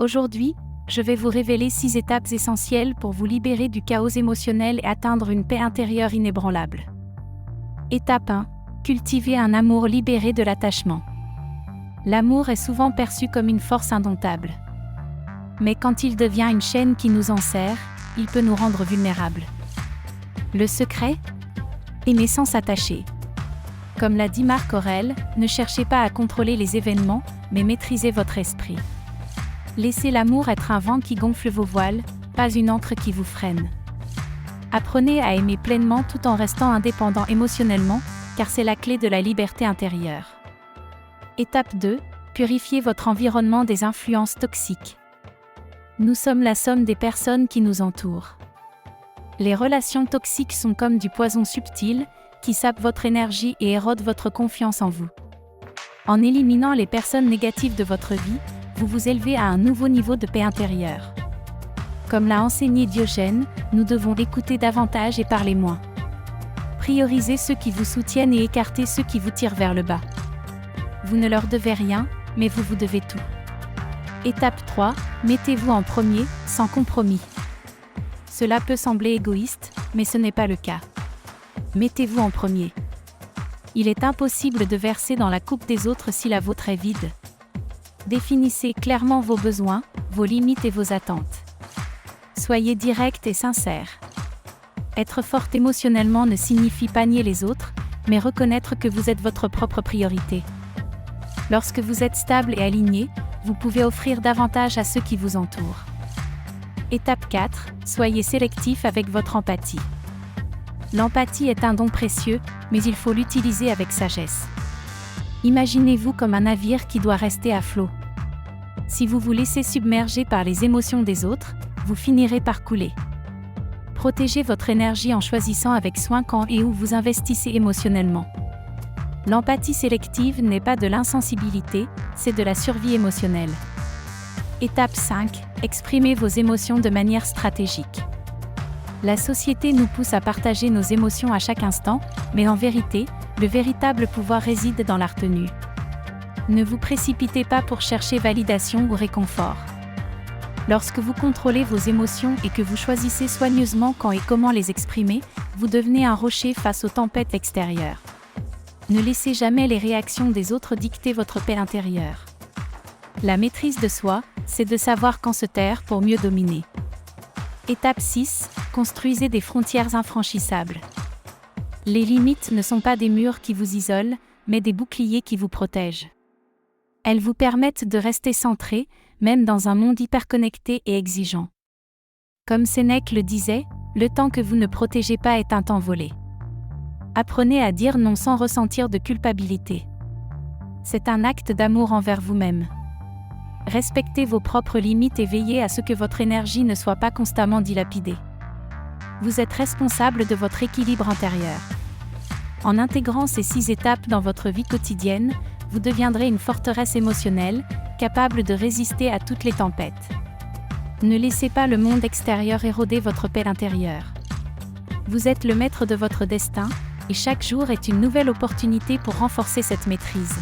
Aujourd'hui, je vais vous révéler 6 étapes essentielles pour vous libérer du chaos émotionnel et atteindre une paix intérieure inébranlable. Étape 1. Cultiver un amour libéré de l'attachement. L'amour est souvent perçu comme une force indomptable. Mais quand il devient une chaîne qui nous enserre, il peut nous rendre vulnérables. Le secret ? Aimer sans s'attacher. Comme l'a dit Marc Aurèle, ne cherchez pas à contrôler les événements, mais maîtrisez votre esprit. Laissez l'amour être un vent qui gonfle vos voiles, pas une ancre qui vous freine. Apprenez à aimer pleinement tout en restant indépendant émotionnellement, car c'est la clé de la liberté intérieure. Étape 2. Purifiez votre environnement des influences toxiques. Nous sommes la somme des personnes qui nous entourent. Les relations toxiques sont comme du poison subtil, qui sape votre énergie et érode votre confiance en vous. En éliminant les personnes négatives de votre vie, vous vous élevez à un nouveau niveau de paix intérieure. Comme l'a enseigné Diogène, nous devons écouter davantage et parler moins. Priorisez ceux qui vous soutiennent et écartez ceux qui vous tirent vers le bas. Vous ne leur devez rien, mais vous vous devez tout. Étape 3. Mettez-vous en premier, sans compromis. Cela peut sembler égoïste, mais ce n'est pas le cas. Mettez-vous en premier. Il est impossible de verser dans la coupe des autres si la vôtre est vide. Définissez clairement vos besoins, vos limites et vos attentes. Soyez direct et sincère. Être forte émotionnellement ne signifie pas nier les autres, mais reconnaître que vous êtes votre propre priorité. Lorsque vous êtes stable et aligné, vous pouvez offrir davantage à ceux qui vous entourent. Étape 4. Soyez sélectif avec votre empathie. L'empathie est un don précieux, mais il faut l'utiliser avec sagesse. Imaginez-vous comme un navire qui doit rester à flot. Si vous vous laissez submerger par les émotions des autres, vous finirez par couler. Protégez votre énergie en choisissant avec soin quand et où vous investissez émotionnellement. L'empathie sélective n'est pas de l'insensibilité, c'est de la survie émotionnelle. Étape 5. Exprimez vos émotions de manière stratégique. La société nous pousse à partager nos émotions à chaque instant, mais en vérité, le véritable pouvoir réside dans la retenue. Ne vous précipitez pas pour chercher validation ou réconfort. Lorsque vous contrôlez vos émotions et que vous choisissez soigneusement quand et comment les exprimer, vous devenez un rocher face aux tempêtes extérieures. Ne laissez jamais les réactions des autres dicter votre paix intérieure. La maîtrise de soi, c'est de savoir quand se taire pour mieux dominer. Étape 6. Construisez des frontières infranchissables. Les limites ne sont pas des murs qui vous isolent, mais des boucliers qui vous protègent. Elles vous permettent de rester centré, même dans un monde hyperconnecté et exigeant. Comme Sénèque le disait, le temps que vous ne protégez pas est un temps volé. Apprenez à dire non sans ressentir de culpabilité. C'est un acte d'amour envers vous-même. Respectez vos propres limites et veillez à ce que votre énergie ne soit pas constamment dilapidée. Vous êtes responsable de votre équilibre intérieur. En intégrant ces 6 étapes dans votre vie quotidienne, vous deviendrez une forteresse émotionnelle, capable de résister à toutes les tempêtes. Ne laissez pas le monde extérieur éroder votre paix intérieure. Vous êtes le maître de votre destin, et chaque jour est une nouvelle opportunité pour renforcer cette maîtrise.